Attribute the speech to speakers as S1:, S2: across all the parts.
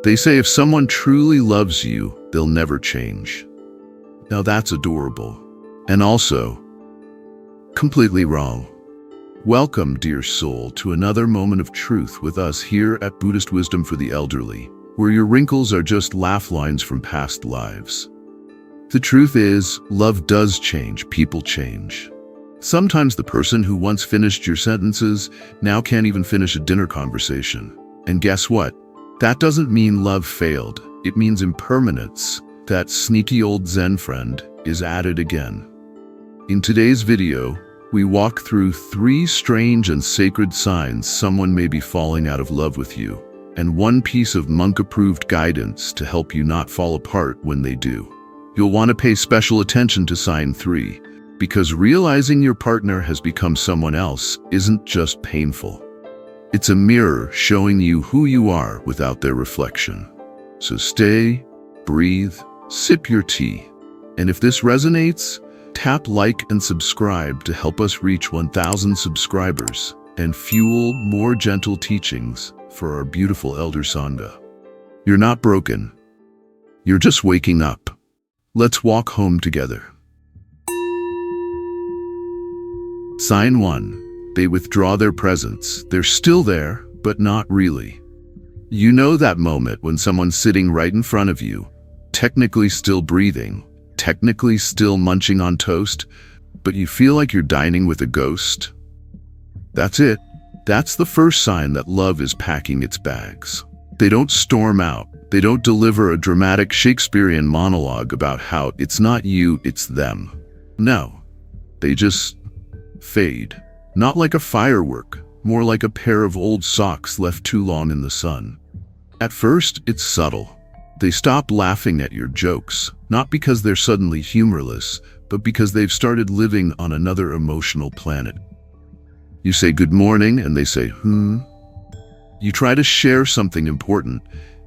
S1: They say if someone truly loves you, they'll never change. Now that's adorable. And also, completely wrong. Welcome, dear soul, to another moment of truth with us here at Buddhist Wisdom for the Elderly, where your wrinkles are just laugh lines from past lives. The truth is, love does change, people change. Sometimes the person who once finished your sentences now can't even finish a dinner conversation. And guess what? That doesn't mean love failed. It means impermanence. That sneaky old Zen friend is at it again. In today's video, we walk through 3 strange and sacred signs someone may be falling out of love with you, and 1 piece of monk-approved guidance to help you not fall apart when they do. You'll want to pay special attention to sign 3, because realizing your partner has become someone else isn't just painful. It's a mirror showing you who you are without their reflection. So stay, breathe, sip your tea. And if this resonates, tap like and subscribe to help us reach 1,000 subscribers and fuel more gentle teachings for our beautiful elder sangha. You're not broken. You're just waking up. Let's walk home together. Sign 1. They withdraw their presence. They're still there, but not really. You know that moment when someone's sitting right in front of you, technically still breathing, technically still munching on toast, but you feel like you're dining with a ghost? That's it. That's the first sign that love is packing its bags. They don't storm out. They don't deliver a dramatic Shakespearean monologue about how it's not you, it's them. No, they just fade. Not like a firework, more like a pair of old socks left too long in the sun. At first, it's subtle. They stop laughing at your jokes, not because they're suddenly humorless, but because they've started living on another emotional planet. You say good morning, and they say, You try to share something important,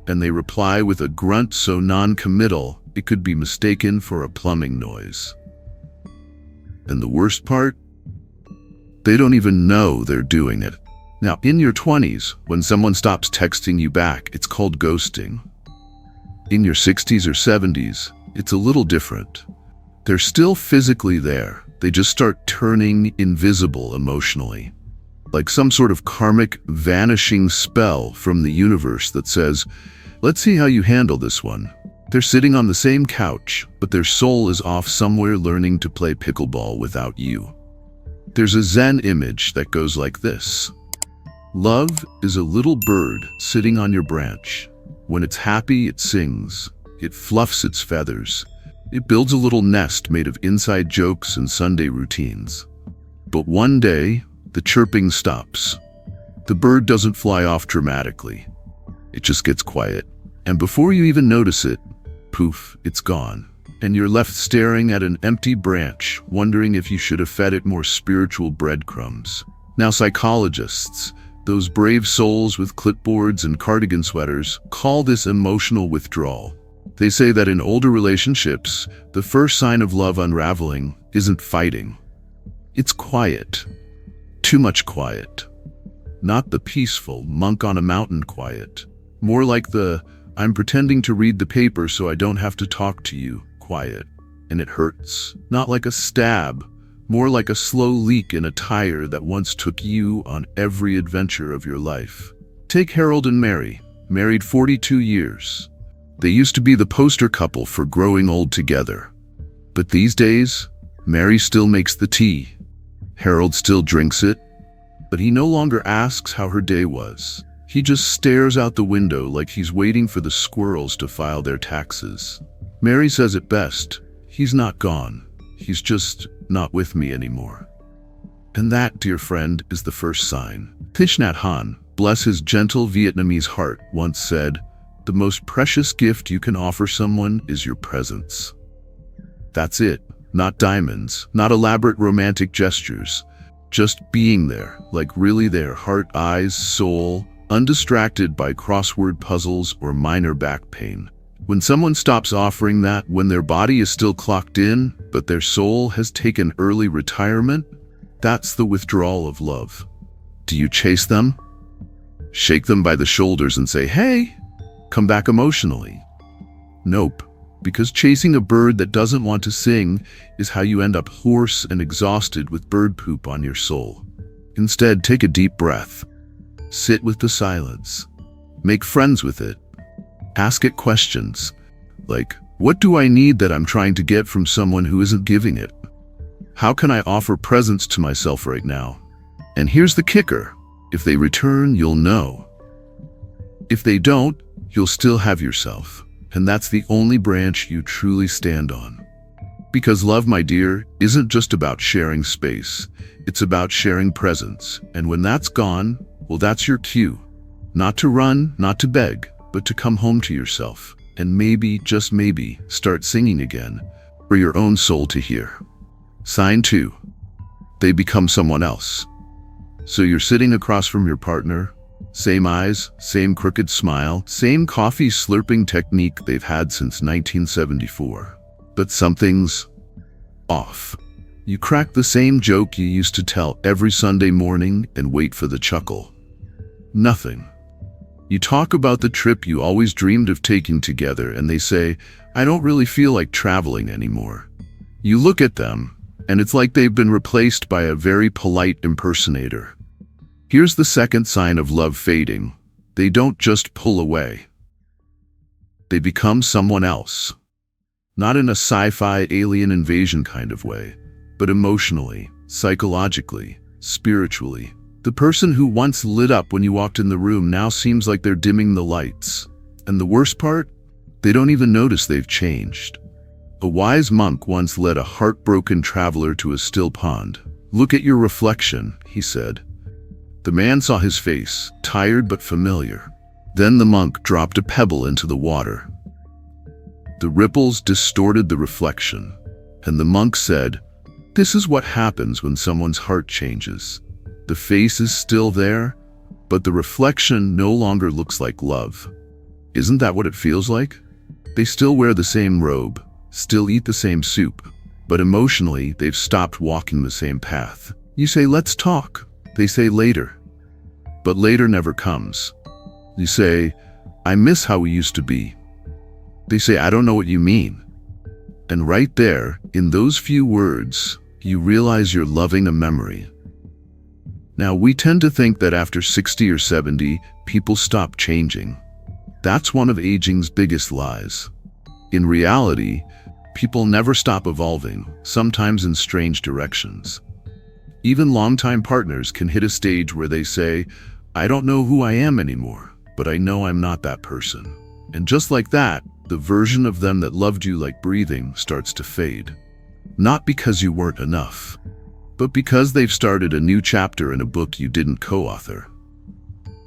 S1: and they reply with a grunt so non-committal it could be mistaken for a plumbing noise. And the worst part? They don't even know they're doing it. Now, in your 20s, when someone stops texting you back, it's called ghosting. In your 60s or 70s, it's a little different. They're still physically there. They just start turning invisible emotionally. Like some sort of karmic vanishing spell from the universe that says, let's see how you handle this one. They're sitting on the same couch, but their soul is off somewhere learning to play pickleball without you. There's a Zen image that goes like this. Love is a little bird sitting on your branch. When it's happy, it sings. It fluffs its feathers. It builds a little nest made of inside jokes and Sunday routines. But one day, the chirping stops. The bird doesn't fly off dramatically. It just gets quiet. And before you even notice it, poof, it's gone. And you're left staring at an empty branch, wondering if you should have fed it more spiritual breadcrumbs. Now, psychologists, those brave souls with clipboards and cardigan sweaters, call this emotional withdrawal. They say that in older relationships, the first sign of love unraveling isn't fighting. It's quiet. Too much quiet. Not the peaceful, monk on a mountain quiet. More like the, I'm pretending to read the paper so I don't have to talk to you, quiet. And it hurts. Not like a stab. More like a slow leak in a tire that once took you on every adventure of your life. Take Harold and Mary, married 42 years. They used to be the poster couple for growing old together. But these days, Mary still makes the tea. Harold still drinks it, but he no longer asks how her day was. He just stares out the window like he's waiting for the squirrels to file their taxes. Mary says it best, he's not gone. He's just not with me anymore. And that, dear friend, is the first sign. Thich Nhat Hanh, bless his gentle Vietnamese heart, once said, the most precious gift you can offer someone is your presence. That's it. Not diamonds, not elaborate romantic gestures. Just being there, like really there, heart, eyes, soul, undistracted by crossword puzzles or minor back pain. When someone stops offering that, when their body is still clocked in, but their soul has taken early retirement, that's the withdrawal of love. Do you chase them? Shake them by the shoulders and say, hey, Come back emotionally? Nope, because chasing a bird that doesn't want to sing is how you end up hoarse and exhausted with bird poop on your soul. Instead, take a deep breath. Sit with the silence. Make friends with it. Ask it questions like, what do I need that I'm trying to get from someone who isn't giving it? How can I offer presence to myself right now? And here's the kicker. If they return, you'll know. If they don't, you'll still have yourself. And that's the only branch you truly stand on. Because love, my dear, isn't just about sharing space. It's about sharing presence. And when that's gone, well, that's your cue. Not to run, not to beg, but to come home to yourself. And maybe, just maybe, start singing again for your own soul to hear. Sign 2. They become someone else. So you're sitting across from your partner, same eyes, same crooked smile, same coffee slurping technique they've had since 1974. But something's off. You crack the same joke you used to tell every Sunday morning and wait for the chuckle. Nothing. You talk about the trip you always dreamed of taking together and they say, I don't really feel like traveling anymore. You look at them, and it's like they've been replaced by a very polite impersonator. Here's the second sign of love fading. They don't just pull away. They become someone else. Not in a sci-fi alien invasion kind of way, but emotionally, psychologically, spiritually. The person who once lit up when you walked in the room now seems like they're dimming the lights. And the worst part? They don't even notice they've changed. A wise monk once led a heartbroken traveler to a still pond. Look at your reflection, he said. The man saw his face, tired but familiar. Then the monk dropped a pebble into the water. The ripples distorted the reflection, and the monk said, this is what happens when someone's heart changes. The face is still there, but the reflection no longer looks like love. Isn't that what it feels like? They still wear the same robe, still eat the same soup, but emotionally they've stopped walking the same path. You say, let's talk. They say later. But later never comes. You say, I miss how we used to be. They say, I don't know what you mean. And right there, in those few words, you realize you're loving a memory. Now, we tend to think that after 60 or 70, people stop changing. That's one of aging's biggest lies. In reality, people never stop evolving, sometimes in strange directions. Even longtime partners can hit a stage where they say, I don't know who I am anymore, but I know I'm not that person. And just like that, the version of them that loved you like breathing starts to fade. Not because you weren't enough, but because they've started a new chapter in a book you didn't co-author.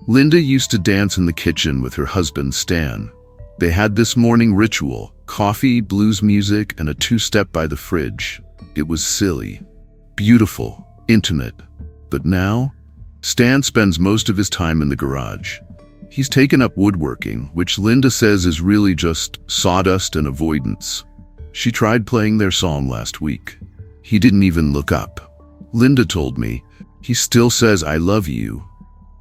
S1: Linda used to dance in the kitchen with her husband Stan. They had this morning ritual, coffee, blues music, and a two-step by the fridge. It was silly, beautiful, intimate. But now, Stan spends most of his time in the garage. He's taken up woodworking, which Linda says is really just sawdust and avoidance. She tried playing their song last week. He didn't even look up. Linda told me, he still says I love you,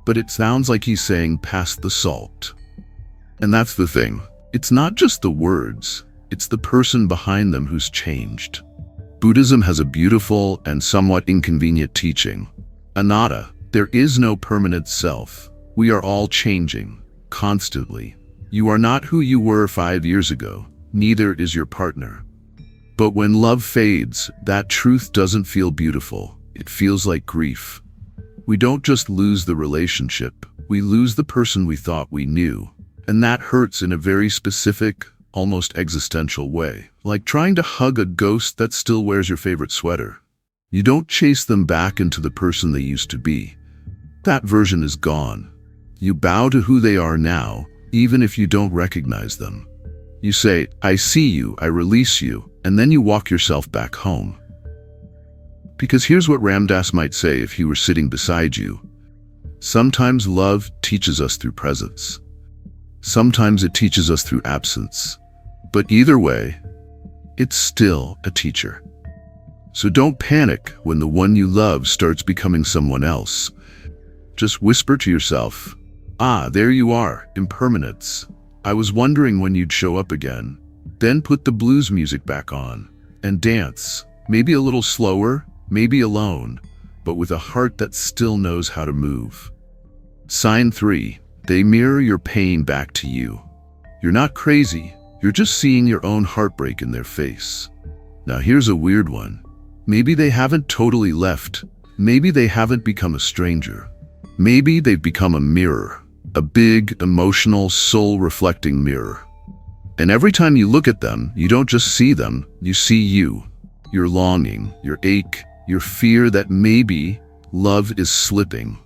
S1: but it sounds like he's saying pass the salt. And that's the thing. It's not just the words, it's the person behind them who's changed. Buddhism has a beautiful and somewhat inconvenient teaching. Anatta, there is no permanent self. We are all changing, constantly. You are not who you were 5 years ago, neither is your partner. But when love fades, that truth doesn't feel beautiful. It feels like grief. We don't just lose the relationship, we lose the person we thought we knew. And that hurts in a very specific, almost existential way. Like trying to hug a ghost that still wears your favorite sweater. You don't chase them back into the person they used to be. That version is gone. You bow to who they are now, even if you don't recognize them. You say, I see you, I release you, and then you walk yourself back home. Because here's what Ram Dass might say if he were sitting beside you. Sometimes love teaches us through presence. Sometimes it teaches us through absence. But either way, it's still a teacher. So don't panic when the one you love starts becoming someone else. Just whisper to yourself, ah, there you are, impermanence. I was wondering when you'd show up again. Then put the blues music back on and dance, maybe a little slower, maybe alone, but with a heart that still knows how to move. Sign 3. They mirror your pain back to you. You're not crazy, you're just seeing your own heartbreak in their face. Now here's a weird one. Maybe they haven't totally left. Maybe they haven't become a stranger. Maybe they've become a mirror, a big, emotional, soul-reflecting mirror. And every time you look at them, you don't just see them, you see you. Your longing, your ache, your fear that maybe love is slipping.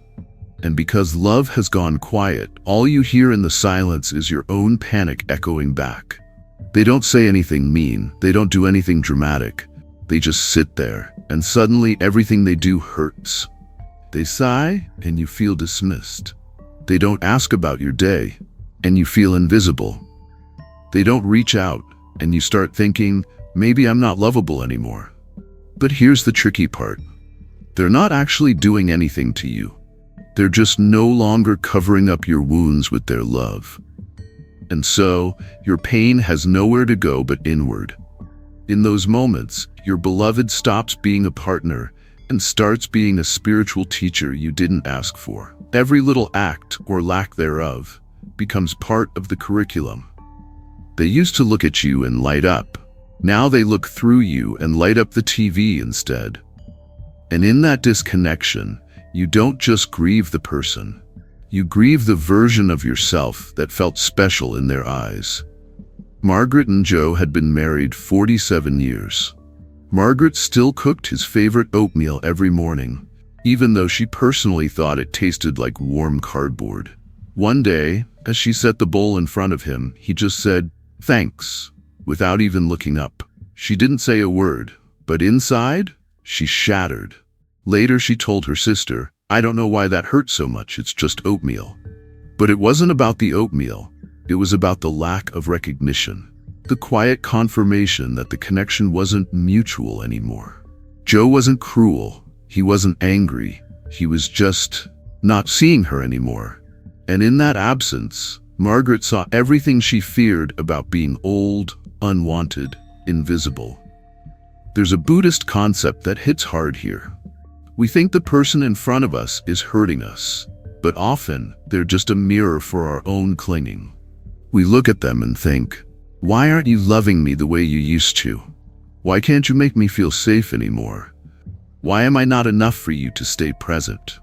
S1: And because love has gone quiet, all you hear in the silence is your own panic echoing back. They don't say anything mean, they don't do anything dramatic. They just sit there, and suddenly everything they do hurts. They sigh, and you feel dismissed. They don't ask about your day, and you feel invisible. They don't reach out, and you start thinking, maybe I'm not lovable anymore. But here's the tricky part. They're not actually doing anything to you. They're just no longer covering up your wounds with their love. And so, your pain has nowhere to go but inward. In those moments, your beloved stops being a partner and starts being a spiritual teacher you didn't ask for. Every little act, or lack thereof, becomes part of the curriculum. They used to look at you and light up. Now they look through you and light up the TV instead. And in that disconnection, you don't just grieve the person. You grieve the version of yourself that felt special in their eyes. Margaret and Joe had been married 47 years. Margaret still cooked his favorite oatmeal every morning, even though she personally thought it tasted like warm cardboard. One day, as she set the bowl in front of him, he just said, "Thanks," without even looking up. She didn't say a word, but inside, she shattered. Later she told her sister, "I don't know why that hurt so much, it's just oatmeal." But it wasn't about the oatmeal, it was about the lack of recognition. The quiet confirmation that the connection wasn't mutual anymore. Joe wasn't cruel, he wasn't angry, he was just not seeing her anymore. And in that absence, Margaret saw everything she feared about being old, unwanted, invisible. There's a Buddhist concept that hits hard here. We think the person in front of us is hurting us, but often they're just a mirror for our own clinging. We look at them and think, "Why aren't you loving me the way you used to? Why can't you make me feel safe anymore? Why am I not enough for you to stay present?"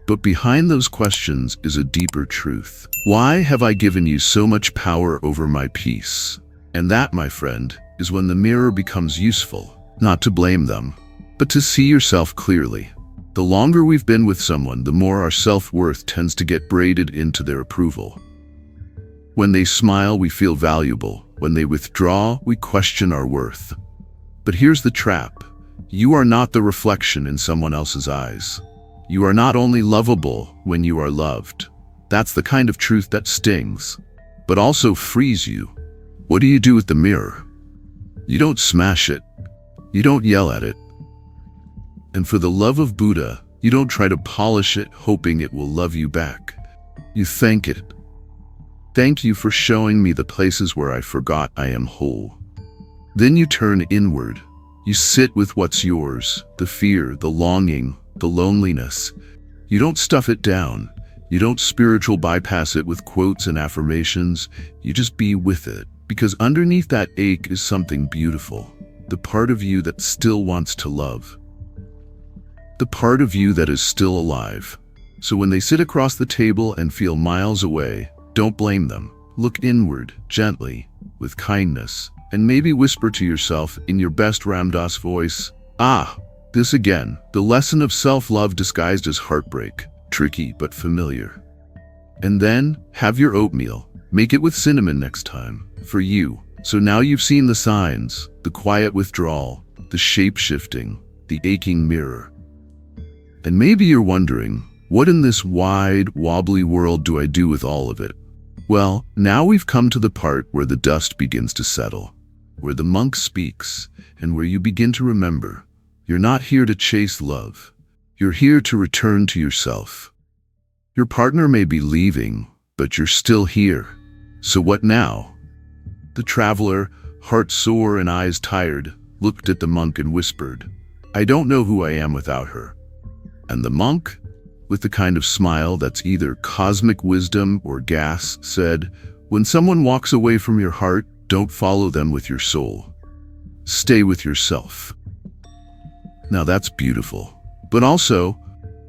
S1: But behind those questions is a deeper truth. Why have I given you so much power over my peace? And that, my friend, is when the mirror becomes useful, not to blame them, but to see yourself clearly. The longer we've been with someone, the more our self-worth tends to get braided into their approval. When they smile, we feel valuable. When they withdraw, we question our worth. But here's the trap. You are not the reflection in someone else's eyes. You are not only lovable when you are loved. That's the kind of truth that stings, but also frees you. What do you do with the mirror? You don't smash it. You don't yell at it. And for the love of Buddha, you don't try to polish it hoping it will love you back. You thank it. Thank you for showing me the places where I forgot I am whole. Then you turn inward. You sit with what's yours, the fear, the longing, the loneliness. You don't stuff it down. You don't spiritual bypass it with quotes and affirmations. You just be with it. Because underneath that ache is something beautiful. The part of you that still wants to love. The part of you that is still alive. So when they sit across the table and feel miles away, don't blame them. Look inward, gently, with kindness, and maybe whisper to yourself in your best Ram Dass voice, "Ah, this again, the lesson of self-love disguised as heartbreak, tricky but familiar." And then, have your oatmeal. Make it with cinnamon next time, for you. So now you've seen the signs, the quiet withdrawal, the shape-shifting, the aching mirror. And maybe you're wondering, what in this wide, wobbly world do I do with all of it? Well, now we've come to the part where the dust begins to settle, where the monk speaks, and where you begin to remember. You're not here to chase love. You're here to return to yourself. Your partner may be leaving, but you're still here. So what now? The traveler, heart sore and eyes tired, looked at the monk and whispered, "I don't know who I am without her." And the monk, with the kind of smile that's either cosmic wisdom or gas, said, "When someone walks away from your heart, don't follow them with your soul. Stay with yourself." Now that's beautiful. But also,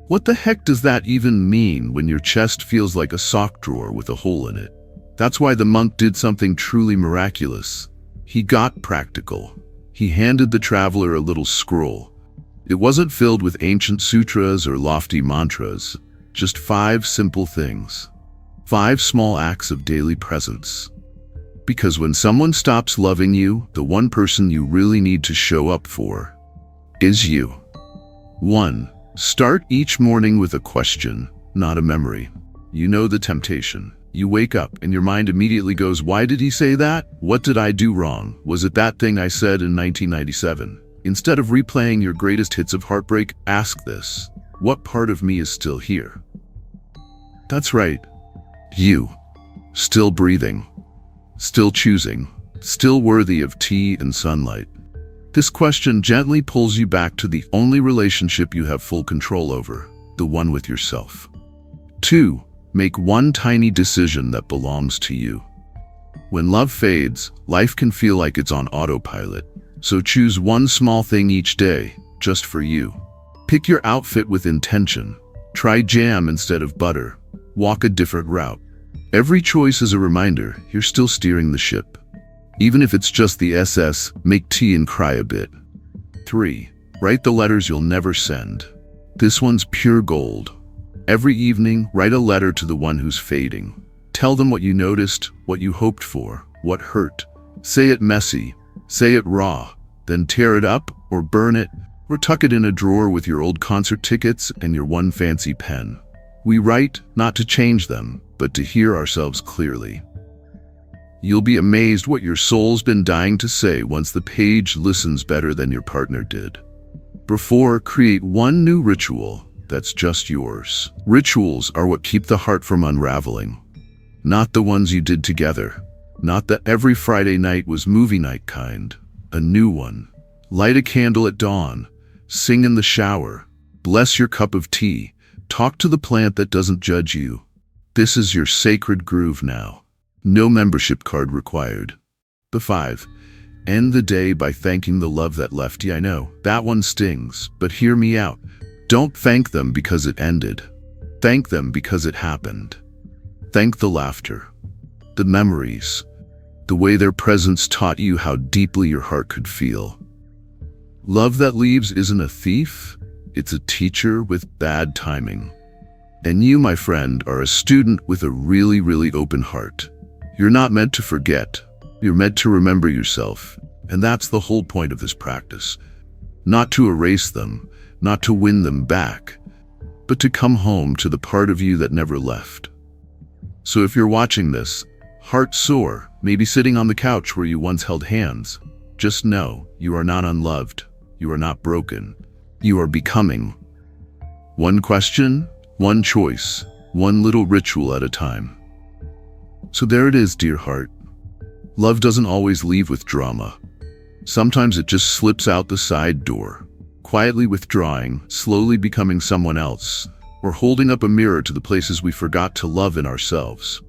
S1: what the heck does that even mean when your chest feels like a sock drawer with a hole in it? That's why the monk did something truly miraculous. He got practical. He handed the traveler a little scroll. It wasn't filled with ancient sutras or lofty mantras, just 5 simple things. 5 small acts of daily presence. Because when someone stops loving you, the one person you really need to show up for is you. 1. Start each morning with a question, not a memory. You know the temptation. You wake up and your mind immediately goes, "Why did he say that? What did I do wrong? Was it that thing I said in 1997? Instead of replaying your greatest hits of heartbreak, ask this: what part of me is still here? That's right. You. Still breathing. Still choosing. Still worthy of tea and sunlight. This question gently pulls you back to the only relationship you have full control over, the one with yourself. 2. Make one tiny decision that belongs to you. When love fades, life can feel like it's on autopilot. So choose one small thing each day, just for you. Pick your outfit with intention. Try jam instead of butter. Walk a different route. Every choice is a reminder you're still steering the ship. Even if it's just the SS, make tea and cry a bit. 3. Write the letters you'll never send. This one's pure gold. Every evening, write a letter to the one who's fading. Tell them what you noticed, what you hoped for, what hurt. Say it messy, say it raw, then tear it up or burn it, or tuck it in a drawer with your old concert tickets and your one fancy pen. We write not to change them, but to hear ourselves clearly. You'll be amazed what your soul's been dying to say once the page listens better than your partner did. Before, create one new ritual that's just yours. Rituals are what keep the heart from unraveling. Not the ones you did together. Not the every Friday night was movie night kind. A new one. Light a candle at dawn. Sing in the shower. Bless your cup of tea. Talk to the plant that doesn't judge you. This is your sacred groove now. No membership card required. The 5. End the day by thanking the love that left you. I know, that one stings, but hear me out. Don't thank them because it ended. Thank them because it happened. Thank the laughter, the memories, the way their presence taught you how deeply your heart could feel. Love that leaves isn't a thief, it's a teacher with bad timing. And you, my friend, are a student with a really, really open heart. You're not meant to forget, you're meant to remember yourself. And that's the whole point of this practice. Not to erase them, not to win them back, but to come home to the part of you that never left. So if you're watching this, heart sore, maybe sitting on the couch where you once held hands, just know you are not unloved, you are not broken, you are becoming. One question, one choice, one little ritual at a time. So there it is, dear heart. Love doesn't always leave with drama. Sometimes it just slips out the side door, quietly withdrawing, slowly becoming someone else, or holding up a mirror to the places we forgot to love in ourselves.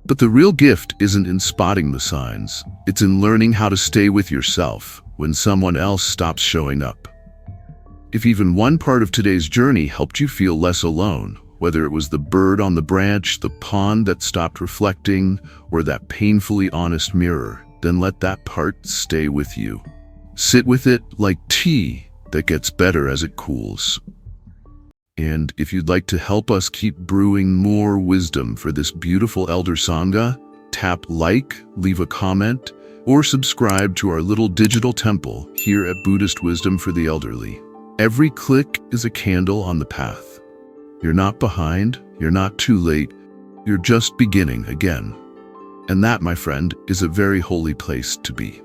S1: But the real gift isn't in spotting the signs, it's in learning how to stay with yourself when someone else stops showing up. If even one part of today's journey helped you feel less alone, whether it was the bird on the branch, the pond that stopped reflecting, or that painfully honest mirror, then let that part stay with you. Sit with it like tea that gets better as it cools. And if you'd like to help us keep brewing more wisdom for this beautiful elder sangha, tap like, leave a comment, or subscribe to our little digital temple here at Buddhist Wisdom for the Elderly. Every click is a candle on the path. You're not behind, you're not too late, you're just beginning again. And that, my friend, is a very holy place to be.